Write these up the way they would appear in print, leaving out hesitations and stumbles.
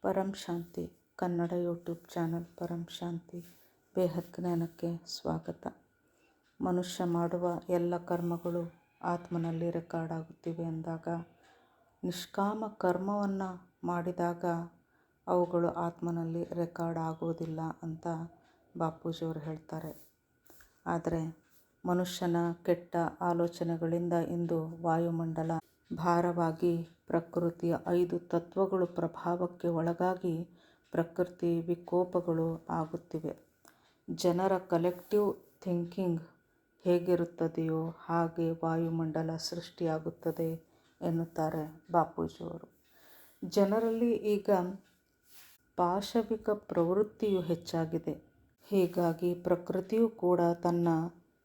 ಪರಂ ಶಾಂತಿ Kannada YouTube channel ಪರಂ ಶಾಂತಿ ಬೇಹದ್ ಜ್ಞಾನಕ್ಕೆ ಸ್ವಾಗತ. ಮನುಷ್ಯ ಮಾಡುವ ಎಲ್ಲ ಕರ್ಮಗಳು ಆತ್ಮನಲ್ಲಿ ರೆಕಾರ್ಡ್ ಆಗುತ್ತಿವೆ ಅಂದಾಗ, ನಿಷ್ಕಾಮ ಕರ್ಮವನ್ನು ಮಾಡಿದಾಗ ಅವುಗಳು ಆತ್ಮನಲ್ಲಿ ರೆಕಾರ್ಡ್ ಆಗೋದಿಲ್ಲ ಅಂತ ಬಾಪೂಜಿಯವರು ಹೇಳ್ತಾರೆ. ಆದರೆ ಮನುಷ್ಯನ ಕೆಟ್ಟ ಆಲೋಚನೆಗಳಿಂದ ಇಂದು ವಾಯುಮಂಡಲ ಭಾರವಾಗಿ ಪ್ರಕೃತಿಯ 5 ತತ್ವಗಳು ಪ್ರಭಾವಕ್ಕೆ ಒಳಗಾಗಿ ಪ್ರಕೃತಿ ವಿಕೋಪಗಳು ಆಗುತ್ತಿವೆ. ಜನರ ಕಲೆಕ್ಟಿವ್ ಥಿಂಕಿಂಗ್ ಹೇಗಿರುತ್ತದೆಯೋ ಹಾಗೆ ವಾಯುಮಂಡಲ ಸೃಷ್ಟಿಯಾಗುತ್ತದೆ ಎನ್ನುತ್ತಾರೆ ಬಾಪೂಜಿಯವರು. ಜನರಲ್ಲಿ ಈಗ ಪಾಶವಿಕ ಪ್ರವೃತ್ತಿಯು ಹೆಚ್ಚಾಗಿದೆ. ಹೀಗಾಗಿ ಪ್ರಕೃತಿಯು ಕೂಡ ತನ್ನ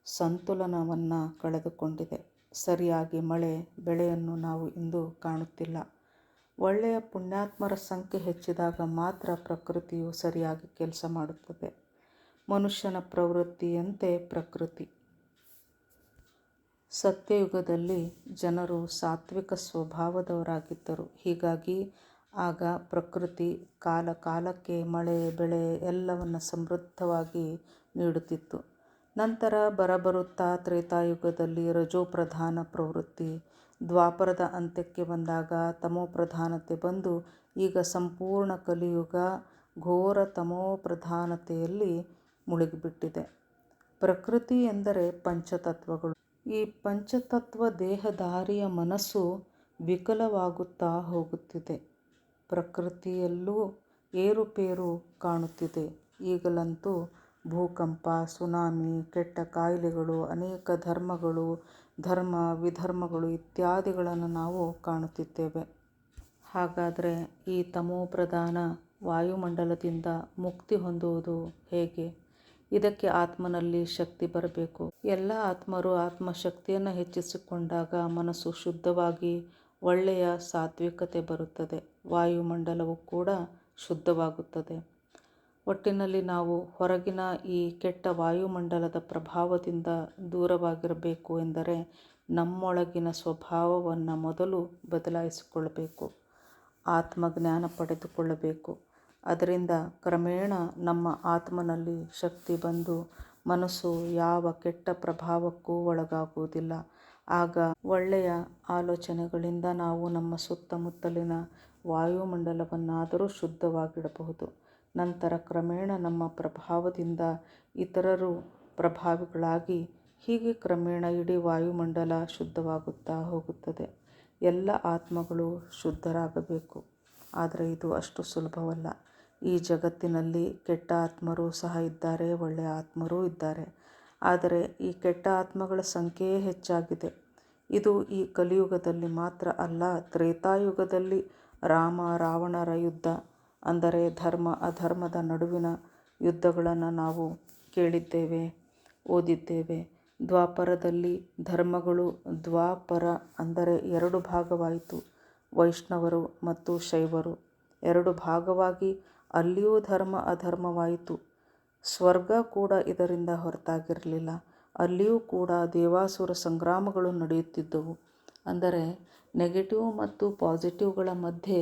ಸಂತುಲನವನ್ನು ಕಳೆದುಕೊಂಡಿದೆ. ಸರಿಯಾಗಿ ಮಳೆ ಬೆಳೆಯನ್ನು ನಾವು ಇಂದು ಕಾಣುತ್ತಿಲ್ಲ. ಒಳ್ಳೆಯ ಪುಣ್ಯಾತ್ಮರ ಸಂಖ್ಯೆ ಹೆಚ್ಚಿದಾಗ ಮಾತ್ರ ಪ್ರಕೃತಿಯು ಸರಿಯಾಗಿ ಕೆಲಸ ಮಾಡುತ್ತದೆ. ಮನುಷ್ಯನ ಪ್ರವೃತ್ತಿಯಂತೆ ಪ್ರಕೃತಿ. ಸತ್ಯಯುಗದಲ್ಲಿ ಜನರು ಸಾತ್ವಿಕ ಸ್ವಭಾವದವರಾಗಿದ್ದರು. ಹೀಗಾಗಿ ಆಗ ಪ್ರಕೃತಿ ಕಾಲ ಕಾಲಕ್ಕೆ ಮಳೆ ಬೆಳೆ ಎಲ್ಲವನ್ನು ಸಮೃದ್ಧವಾಗಿ ನೀಡುತ್ತಿತ್ತು. ನಂತರ ಬರಬರುತ್ತಾ ತ್ರೇತಾಯುಗದಲ್ಲಿ ರಜೋಪ್ರಧಾನ ಪ್ರವೃತ್ತಿ, ದ್ವಾಪರದ ಅಂತ್ಯಕ್ಕೆ ಬಂದಾಗ ತಮೋಪ್ರಧಾನತೆ ಬಂದು ಈಗ ಸಂಪೂರ್ಣ ಕಲಿಯುಗ ಘೋರ ತಮೋಪ್ರಧಾನತೆಯಲ್ಲಿ ಮುಳುಗಿಬಿಟ್ಟಿದೆ. ಪ್ರಕೃತಿ ಎಂದರೆ ಪಂಚತತ್ವಗಳು. ಈ ಪಂಚತತ್ವ ದೇಹಧಾರಿಯ ಮನಸ್ಸು ವಿಕಲವಾಗುತ್ತಾ ಹೋಗುತ್ತಿದೆ. ಪ್ರಕೃತಿಯಲ್ಲೂ ಏರುಪೇರು ಕಾಣುತ್ತಿದೆ. ಈಗಲಂತೂ ಭೂಕಂಪ, ಸುನಾಮಿ, ಕೆಟ್ಟ ಕಾಯಿಲೆಗಳು, ಅನೇಕ ಧರ್ಮಗಳು, ಧರ್ಮ ವಿಧರ್ಮಗಳು ಇತ್ಯಾದಿಗಳನ್ನು ನಾವು ಕಾಣುತ್ತಿದ್ದೇವೆ. ಹಾಗಾದರೆ ಈ ತಮೋಪ್ರಧಾನ ವಾಯುಮಂಡಲದಿಂದ ಮುಕ್ತಿ ಹೊಂದುವುದು ಹೇಗೆ? ಇದಕ್ಕೆ ಆತ್ಮನಲ್ಲಿ ಶಕ್ತಿ ಬರಬೇಕು. ಎಲ್ಲ ಆತ್ಮರು ಆತ್ಮಶಕ್ತಿಯನ್ನು ಹೆಚ್ಚಿಸಿಕೊಂಡಾಗ ಮನಸ್ಸು ಶುದ್ಧವಾಗಿ ಒಳ್ಳೆಯ ಸಾತ್ವಿಕತೆ ಬರುತ್ತದೆ. ವಾಯುಮಂಡಲವು ಕೂಡ ಶುದ್ಧವಾಗುತ್ತದೆ. ಒಟ್ಟಿನಲ್ಲಿ ನಾವು ಹೊರಗಿನ ಈ ಕೆಟ್ಟ ವಾಯುಮಂಡಲದ ಪ್ರಭಾವದಿಂದ ದೂರವಾಗಿರಬೇಕು ಎಂದರೆ ನಮ್ಮೊಳಗಿನ ಸ್ವಭಾವವನ್ನು ಮೊದಲು ಬದಲಾಯಿಸಿಕೊಳ್ಳಬೇಕು. ಆತ್ಮಜ್ಞಾನ ಪಡೆದುಕೊಳ್ಳಬೇಕು. ಅದರಿಂದ ಕ್ರಮೇಣ ನಮ್ಮ ಆತ್ಮನಲ್ಲಿ ಶಕ್ತಿ ಬಂದು ಮನಸ್ಸು ಯಾವ ಕೆಟ್ಟ ಪ್ರಭಾವಕ್ಕೂ ಒಳಗಾಗುವುದಿಲ್ಲ. ಆಗ ಒಳ್ಳೆಯ ಆಲೋಚನೆಗಳಿಂದ ನಾವು ನಮ್ಮ ಸುತ್ತಮುತ್ತಲಿನ ವಾಯುಮಂಡಲವನ್ನಾದರೂ ಶುದ್ಧವಾಗಿಡಬಹುದು. ನಂತರ ಕ್ರಮೇಣ ನಮ್ಮ ಪ್ರಭಾವದಿಂದ ಇತರರು ಪ್ರಭಾವಿಗಳಾಗಿ ಹೀಗೆ ಕ್ರಮೇಣ ಇಡೀ ವಾಯುಮಂಡಲ ಶುದ್ಧವಾಗುತ್ತಾ ಹೋಗುತ್ತದೆ. ಎಲ್ಲ ಆತ್ಮಗಳು ಶುದ್ಧರಾಗಬೇಕು. ಆದರೆ ಇದು ಅಷ್ಟು ಸುಲಭವಲ್ಲ. ಈ ಜಗತ್ತಿನಲ್ಲಿ ಕೆಟ್ಟ ಆತ್ಮರೂ ಸಹ ಇದ್ದಾರೆ, ಒಳ್ಳೆಯ ಆತ್ಮರೂ ಇದ್ದಾರೆ. ಆದರೆ ಈ ಕೆಟ್ಟ ಆತ್ಮಗಳ ಸಂಖ್ಯೆಯೇ ಹೆಚ್ಚಾಗಿದೆ. ಇದು ಈ ಕಲಿಯುಗದಲ್ಲಿ ಮಾತ್ರ ಅಲ್ಲ, ತ್ರೇತಾಯುಗದಲ್ಲಿ ರಾಮ ರಾವಣರ ಯುದ್ಧ ಅಂದರೆ ಧರ್ಮ ಅಧರ್ಮದ ನಡುವಿನ ಯುದ್ಧಗಳನ್ನು ನಾವು ಕೇಳಿದ್ದೇವೆ, ಓದಿದ್ದೇವೆ. ದ್ವಾಪರದಲ್ಲಿ ಧರ್ಮಗಳು ದ್ವಾಪರ ಅಂದರೆ 2 ಭಾಗವಾಯಿತು. ವೈಷ್ಣವರು ಮತ್ತು ಶೈವರು 2 ಭಾಗವಾಗಿ ಅಲ್ಲಿಯೂ ಧರ್ಮ ಅಧರ್ಮವಾಯಿತು. ಸ್ವರ್ಗ ಕೂಡ ಇದರಿಂದ ಹೊರತಾಗಿರಲಿಲ್ಲ. ಅಲ್ಲಿಯೂ ಕೂಡ ದೇವಾಸುರ ಸಂಗ್ರಾಮಗಳು ನಡೆಯುತ್ತಿದ್ದವು. ಅಂದರೆ ನೆಗೆಟಿವ್ ಮತ್ತು ಪಾಸಿಟಿವ್ಗಳ ಮಧ್ಯೆ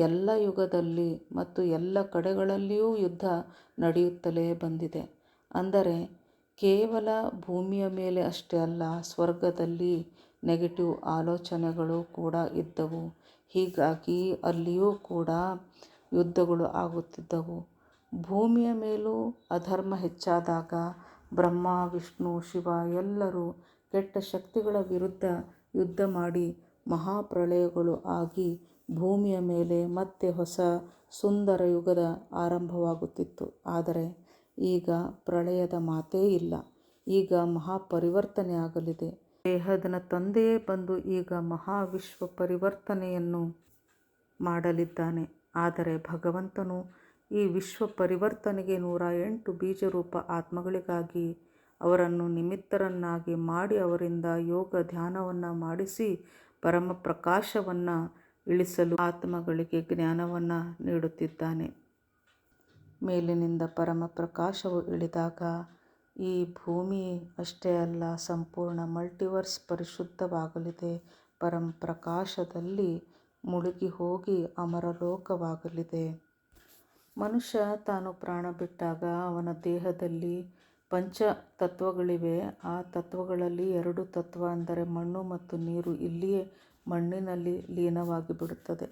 ಎಲ್ಲ ಯುಗದಲ್ಲಿ ಮತ್ತು ಎಲ್ಲ ಕಡೆಗಳಲ್ಲಿಯೂ ಯುದ್ಧ ನಡೆಯುತ್ತಲೇ ಬಂದಿದೆ. ಅಂದರೆ ಕೇವಲ ಭೂಮಿಯ ಮೇಲೆ ಅಷ್ಟೇ ಅಲ್ಲ, ಸ್ವರ್ಗದಲ್ಲಿ ನೆಗೆಟಿವ್ ಆಲೋಚನೆಗಳು ಕೂಡ ಇದ್ದವು. ಹೀಗಾಗಿ ಅಲ್ಲಿಯೂ ಕೂಡ ಯುದ್ಧಗಳು ಆಗುತ್ತಿದ್ದವು. ಭೂಮಿಯ ಮೇಲೂ ಅಧರ್ಮ ಹೆಚ್ಚಾದಾಗ ಬ್ರಹ್ಮ ವಿಷ್ಣು ಶಿವ ಎಲ್ಲರೂ ಕೆಟ್ಟ ಶಕ್ತಿಗಳ ವಿರುದ್ಧ ಯುದ್ಧ ಮಾಡಿ ಮಹಾಪ್ರಳಯಗಳು ಆಗಿ ಭೂಮಿಯ ಮೇಲೆ ಮತ್ತೆ ಹೊಸ ಸುಂದರ ಯುಗದ ಆರಂಭವಾಗುತ್ತಿತ್ತು. ಆದರೆ ಈಗ ಪ್ರಳಯದ ಮಾತೇ ಇಲ್ಲ. ಈಗ ಮಹಾಪರಿವರ್ತನೆ ಆಗಲಿದೆ. ಬೇಹದ್ನ ತಂದೆಯೇ ಬಂದು ಈಗ ಮಹಾವಿಶ್ವ ಪರಿವರ್ತನೆಯನ್ನು ಮಾಡಲಿದ್ದಾನೆ. ಆದರೆ ಭಗವಂತನು ಈ ವಿಶ್ವ ಪರಿವರ್ತನೆಗೆ 108 ಬೀಜರೂಪ ಆತ್ಮಗಳಿಗಾಗಿ ಅವರನ್ನು ನಿಮಿತ್ತರನ್ನಾಗಿ ಮಾಡಿ ಅವರಿಂದ ಯೋಗ ಧ್ಯಾನವನ್ನು ಮಾಡಿಸಿ ಪರಮಪ್ರಕಾಶವನ್ನು ಇಳಿಸಲು ಆತ್ಮಗಳಿಗೆ ಜ್ಞಾನವನ್ನು ನೀಡುತ್ತಿದ್ದಾನೆ. ಮೇಲಿನಿಂದ ಪರಮಪ್ರಕಾಶವು ಇಳಿದಾಗ ಈ ಭೂಮಿ ಅಷ್ಟೇ ಅಲ್ಲ, ಸಂಪೂರ್ಣ ಮಲ್ಟಿವರ್ಸ್ ಪರಿಶುದ್ಧವಾಗಲಿದೆ. ಪರಮಪ್ರಕಾಶದಲ್ಲಿ ಮುಳುಗಿ ಹೋಗಿ ಅಮರಲೋಕವಾಗಲಿದೆ. ಮನುಷ್ಯ ತಾನು ಪ್ರಾಣ ಬಿಟ್ಟಾಗ ಅವನ ದೇಹದಲ್ಲಿ ಪಂಚ ತತ್ವಗಳಿವೆ. ಆ ತತ್ವಗಳಲ್ಲಿ 2 ತತ್ವ ಅಂದರೆ ಮಣ್ಣು ಮತ್ತು ನೀರು ಇಲ್ಲಿಯೇ ಮಣ್ಣಿನಲ್ಲಿ ಲೀನವಾಗಿ ಬಿಡುತ್ತದೆ.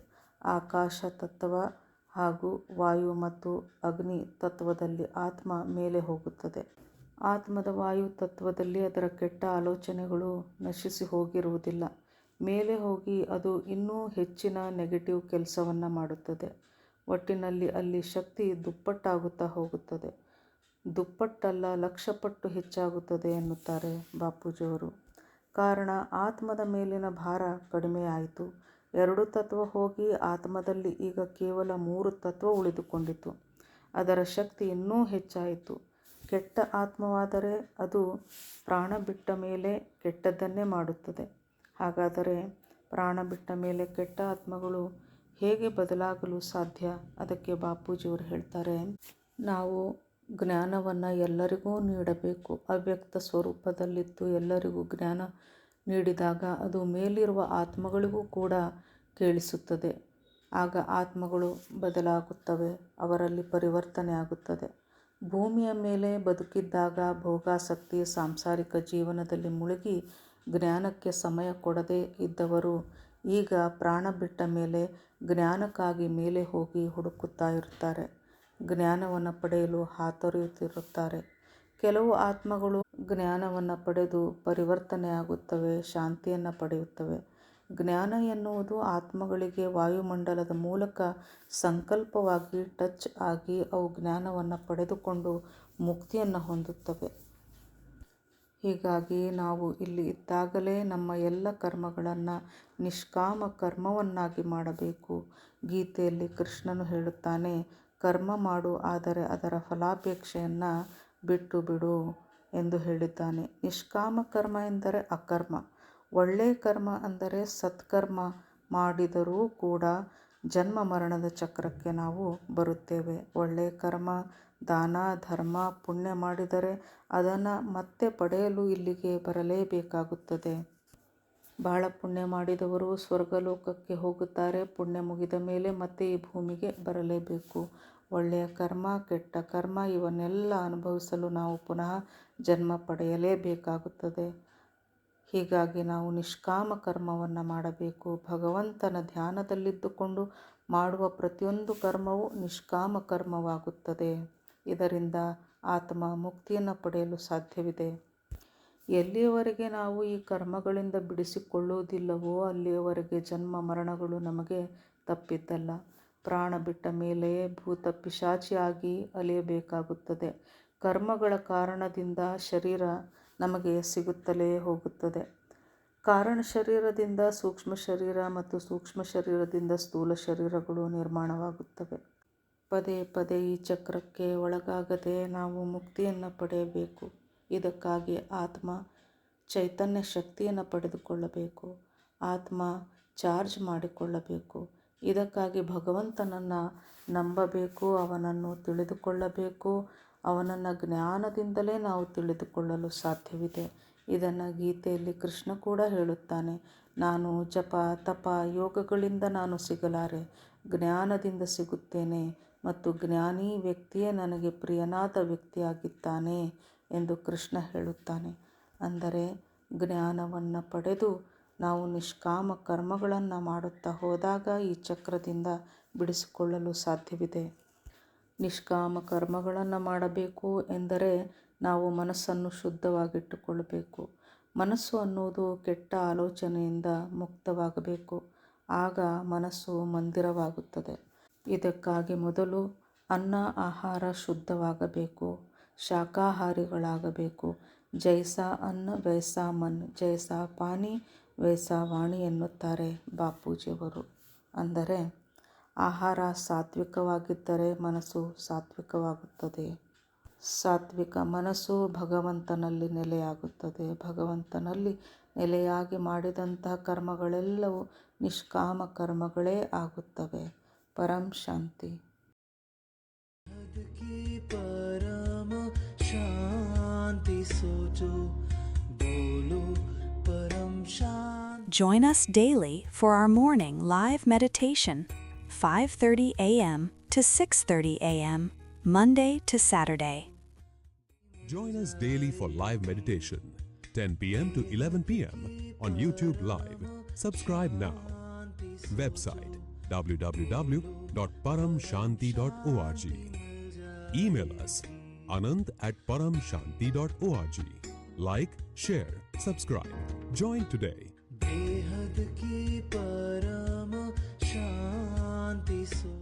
ಆಕಾಶ ತತ್ವ ಹಾಗೂ ವಾಯು ಮತ್ತು ಅಗ್ನಿ ತತ್ವದಲ್ಲಿ ಆತ್ಮ ಮೇಲೆ ಹೋಗುತ್ತದೆ. ಆತ್ಮದ ವಾಯು ತತ್ವದಲ್ಲಿ ಅದರ ಕೆಟ್ಟ ಆಲೋಚನೆಗಳು ನಶಿಸಿ ಹೋಗಿರುವುದಿಲ್ಲ. ಮೇಲೆ ಹೋಗಿ ಅದು ಇನ್ನೂ ಹೆಚ್ಚಿನ ನೆಗೆಟಿವ್ ಕೆಲಸವನ್ನು ಮಾಡುತ್ತದೆ. ಒಟ್ಟಿನಲ್ಲಿ ಅಲ್ಲಿ ಶಕ್ತಿ ದುಪ್ಪಟ್ಟಾಗುತ್ತಾ ಹೋಗುತ್ತದೆ. ದುಪ್ಪಟ್ಟಲ್ಲ, 1,00,000 ಪಟ್ಟು ಹೆಚ್ಚಾಗುತ್ತದೆ ಎನ್ನುತ್ತಾರೆ ಬಾಪೂಜಿಯವರು. ಕಾರಣ ಆತ್ಮದ ಮೇಲಿನ ಭಾರ ಕಡಿಮೆಯಾಯಿತು. 2 ತತ್ವ ಹೋಗಿ ಆತ್ಮದಲ್ಲಿ ಈಗ ಕೇವಲ 3 ತತ್ವ ಉಳಿದುಕೊಂಡಿತು. ಅದರ ಶಕ್ತಿ ಇನ್ನೂ ಹೆಚ್ಚಾಯಿತು. ಕೆಟ್ಟ ಆತ್ಮವಾದರೆ ಅದು ಪ್ರಾಣ ಬಿಟ್ಟ ಮೇಲೆ ಕೆಟ್ಟದ್ದನ್ನೇ ಮಾಡುತ್ತದೆ. ಹಾಗಾದರೆ ಪ್ರಾಣ ಬಿಟ್ಟ ಮೇಲೆ ಕೆಟ್ಟ ಆತ್ಮಗಳು ಹೇಗೆ ಬದಲಾಗಲು ಸಾಧ್ಯ? ಅದಕ್ಕೆ ಬಾಪೂಜಿಯವರು ಹೇಳ್ತಾರೆ, ನಾವು ಜ್ಞಾನವನ್ನು ಎಲ್ಲರಿಗೂ ನೀಡಬೇಕು. ಅವ್ಯಕ್ತ ಸ್ವರೂಪದಲ್ಲಿದ್ದು ಎಲ್ಲರಿಗೂ ಜ್ಞಾನ ನೀಡಿದಾಗ ಅದು ಮೇಲಿರುವ ಆತ್ಮಗಳಿಗೂ ಕೂಡ ಕೇಳಿಸುತ್ತದೆ. ಆಗ ಆತ್ಮಗಳು ಬದಲಾಗುತ್ತವೆ, ಅವರಲ್ಲಿ ಪರಿವರ್ತನೆ ಆಗುತ್ತದೆ. ಭೂಮಿಯ ಮೇಲೆ ಬದುಕಿದ್ದಾಗ ಭೋಗಾಸಕ್ತಿ ಸಾಂಸಾರಿಕ ಜೀವನದಲ್ಲಿ ಮುಳುಗಿ ಜ್ಞಾನಕ್ಕೆ ಸಮಯ ಕೊಡದೇ ಇದ್ದವರು ಈಗ ಪ್ರಾಣ ಬಿಟ್ಟ ಮೇಲೆ ಜ್ಞಾನಕ್ಕಾಗಿ ಮೇಲೆ ಹೋಗಿ ಹುಡುಕುತ್ತಾ ಇರುತ್ತಾರೆ. ಜ್ಞಾನವನ್ನು ಪಡೆಯಲು ಹಾತೊರೆಯುತ್ತಿರುತ್ತಾರೆ. ಕೆಲವು ಆತ್ಮಗಳು ಜ್ಞಾನವನ್ನು ಪಡೆದು ಪರಿವರ್ತನೆಯಾಗುತ್ತವೆ, ಶಾಂತಿಯನ್ನು ಪಡೆಯುತ್ತವೆ. ಜ್ಞಾನ ಎನ್ನುವುದು ಆತ್ಮಗಳಿಗೆ ವಾಯುಮಂಡಲದ ಮೂಲಕ ಸಂಕಲ್ಪವಾಗಿ ಟಚ್ ಆಗಿ ಅವು ಜ್ಞಾನವನ್ನು ಪಡೆದುಕೊಂಡು ಮುಕ್ತಿಯನ್ನು ಹೊಂದುತ್ತವೆ. ಹೀಗಾಗಿ ನಾವು ಇಲ್ಲಿ ಇದ್ದಾಗಲೇ ನಮ್ಮ ಎಲ್ಲ ಕರ್ಮಗಳನ್ನು ನಿಷ್ಕಾಮ ಕರ್ಮವನ್ನಾಗಿ ಮಾಡಬೇಕು. ಗೀತೆಯಲ್ಲಿ ಕೃಷ್ಣನು ಹೇಳುತ್ತಾನೆ, ಕರ್ಮ ಮಾಡು, ಆದರೆ ಅದರ ಫಲಾಪೇಕ್ಷೆಯನ್ನು ಬಿಟ್ಟು ಬಿಡು ಎಂದು ಹೇಳಿದ್ದಾನೆ. ನಿಷ್ಕಾಮ ಕರ್ಮ ಎಂದರೆ ಅಕರ್ಮ. ಒಳ್ಳೆಯ ಕರ್ಮ ಅಂದರೆ ಸತ್ಕರ್ಮ ಮಾಡಿದರೂ ಕೂಡ ಜನ್ಮ ಮರಣದ ಚಕ್ರಕ್ಕೆ ನಾವು ಬರುತ್ತೇವೆ. ಒಳ್ಳೆಯ ಕರ್ಮ, ದಾನ, ಧರ್ಮ, ಪುಣ್ಯ ಮಾಡಿದರೆ ಅದನ್ನು ಮತ್ತೆ ಪಡೆಯಲು ಇಲ್ಲಿಗೆ ಬರಲೇಬೇಕಾಗುತ್ತದೆ. ಬಹಳ ಪುಣ್ಯ ಮಾಡಿದವರು ಸ್ವರ್ಗಲೋಕಕ್ಕೆ ಹೋಗುತ್ತಾರೆ. ಪುಣ್ಯ ಮುಗಿದ ಮೇಲೆ ಮತ್ತೆ ಈ ಭೂಮಿಗೆ ಬರಲೇಬೇಕು. ಒಳ್ಳೆಯ ಕರ್ಮ, ಕೆಟ್ಟ ಕರ್ಮ ಇವನ್ನೆಲ್ಲ ಅನುಭವಿಸಲು ನಾವು ಪುನಃ ಜನ್ಮ ಪಡೆಯಲೇಬೇಕಾಗುತ್ತದೆ. ಹೀಗಾಗಿ ನಾವು ನಿಷ್ಕಾಮ ಕರ್ಮವನ್ನು ಮಾಡಬೇಕು. ಭಗವಂತನ ಧ್ಯಾನದಲ್ಲಿದ್ದುಕೊಂಡು ಮಾಡುವ ಪ್ರತಿಯೊಂದು ಕರ್ಮವೂ ನಿಷ್ಕಾಮ ಕರ್ಮವಾಗುತ್ತದೆ. ಇದರಿಂದ ಆತ್ಮ ಮುಕ್ತಿಯನ್ನು ಪಡೆಯಲು ಸಾಧ್ಯವಿದೆ. ಎಲ್ಲಿಯವರೆಗೆ ನಾವು ಈ ಕರ್ಮಗಳಿಂದ ಬಿಡಿಸಿಕೊಳ್ಳುವುದಿಲ್ಲವೋ ಅಲ್ಲಿಯವರೆಗೆ ಜನ್ಮ ಮರಣಗಳು ನಮಗೆ ತಪ್ಪಿದ್ದಲ್ಲ. ಪ್ರಾಣ ಬಿಟ್ಟ ಮೇಲೆಯೇ ಭೂತ ಪಿಶಾಚಿಯಾಗಿ ಅಲೆಯಬೇಕಾಗುತ್ತದೆ. ಕರ್ಮಗಳ ಕಾರಣದಿಂದ ಶರೀರ ನಮಗೆ ಸಿಗುತ್ತಲೇ ಹೋಗುತ್ತದೆ. ಕಾರಣ ಶರೀರದಿಂದ ಸೂಕ್ಷ್ಮ ಶರೀರ ಮತ್ತು ಸೂಕ್ಷ್ಮ ಶರೀರದಿಂದ ಸ್ಥೂಲ ಶರೀರಗಳು ನಿರ್ಮಾಣವಾಗುತ್ತವೆ. ಪದೇ ಪದೇ ಈ ಚಕ್ರಕ್ಕೆ ಒಳಗಾಗದೆ ನಾವು ಮುಕ್ತಿಯನ್ನು ಪಡೆಯಬೇಕು. ಇದಕ್ಕಾಗಿ ಆತ್ಮ ಚೈತನ್ಯ ಶಕ್ತಿಯನ್ನು ಪಡೆದುಕೊಳ್ಳಬೇಕು. ಆತ್ಮ ಚಾರ್ಜ್ ಮಾಡಿಕೊಳ್ಳಬೇಕು. ಇದಕ್ಕಾಗಿ ಭಗವಂತನನ್ನು ನಂಬಬೇಕು, ಅವನನ್ನು ತಿಳಿದುಕೊಳ್ಳಬೇಕು. ಅವನನ್ನು ಜ್ಞಾನದಿಂದಲೇ ನಾವು ತಿಳಿದುಕೊಳ್ಳಲು ಸಾಧ್ಯವಿದೆ. ಇದನ್ನು ಗೀತೆಯಲ್ಲಿ ಕೃಷ್ಣ ಕೂಡ ಹೇಳುತ್ತಾನೆ, ನಾನು ಜಪ ತಪ ಯೋಗಗಳಿಂದ ನಾನು ಸಿಗಲಾರೆ, ಜ್ಞಾನದಿಂದ ಸಿಗುತ್ತೇನೆ ಮತ್ತು ಜ್ಞಾನಿ ವ್ಯಕ್ತಿಯೇ ನನಗೆ ಪ್ರಿಯನಾದ ವ್ಯಕ್ತಿಯಾಗಿದ್ದಾನೆ ಎಂದು ಕೃಷ್ಣ ಹೇಳುತ್ತಾನೆ. ಅಂದರೆ ಜ್ಞಾನವನ್ನು ಪಡೆದು ನಾವು ನಿಷ್ಕಾಮ ಕರ್ಮಗಳನ್ನು ಮಾಡುತ್ತಾ ಹೋದಾಗ ಈ ಚಕ್ರದಿಂದ ಬಿಡಿಸಿಕೊಳ್ಳಲು ಸಾಧ್ಯವಿದೆ. ನಿಷ್ಕಾಮ ಕರ್ಮಗಳನ್ನು ಮಾಡಬೇಕು ಎಂದರೆ ನಾವು ಮನಸ್ಸನ್ನು ಶುದ್ಧವಾಗಿಟ್ಟುಕೊಳ್ಳಬೇಕು. ಮನಸ್ಸು ಅನ್ನುವುದು ಕೆಟ್ಟ ಆಲೋಚನೆಯಿಂದ ಮುಕ್ತವಾಗಬೇಕು. ಆಗ ಮನಸ್ಸು ಮಂದಿರವಾಗುತ್ತದೆ. ಇದಕ್ಕಾಗಿ ಮೊದಲು ಅನ್ನ ಆಹಾರ ಶುದ್ಧವಾಗಬೇಕು. ಶಾಕಾಹಾರಿಗಳಾಗಬೇಕು. ಜೈಸಾ ಅನ್ನ ವೈಸಾ ಮನ್, ಜೈಸಾ ಪಾನಿ ವೈಸಾ ವಾಣಿ ಎನ್ನುತ್ತಾರೆ ಬಾಪೂಜಿಯವರು. ಅಂದರೆ ಆಹಾರ ಸಾತ್ವಿಕವಾಗಿದ್ದರೆ ಮನಸ್ಸು ಸಾತ್ವಿಕವಾಗುತ್ತದೆ. ಸಾತ್ವಿಕ ಮನಸ್ಸು ಭಗವಂತನಲ್ಲಿ ನೆಲೆಯಾಗುತ್ತದೆ. ಭಗವಂತನಲ್ಲಿ ನೆಲೆಯಾಗಿ ಮಾಡಿದಂತಹ ಕರ್ಮಗಳೆಲ್ಲವೂ ನಿಷ್ಕಾಮ ಕರ್ಮಗಳೇ ಆಗುತ್ತವೆ. ಪರಂ ಶಾಂತಿ. परम शांति सोचो बोलो परम शांति. Join us daily for our morning live meditation. 5:30 a.m. to 6:30 a.m., Monday to Saturday. Join us daily for live meditation, 10 p.m. to 11 p.m. on YouTube Live. Subscribe now. Website www.paramshanti.org. Email us anand@paramshanti.org. Like, share, subscribe. Join today. बेहद की परम शांति सो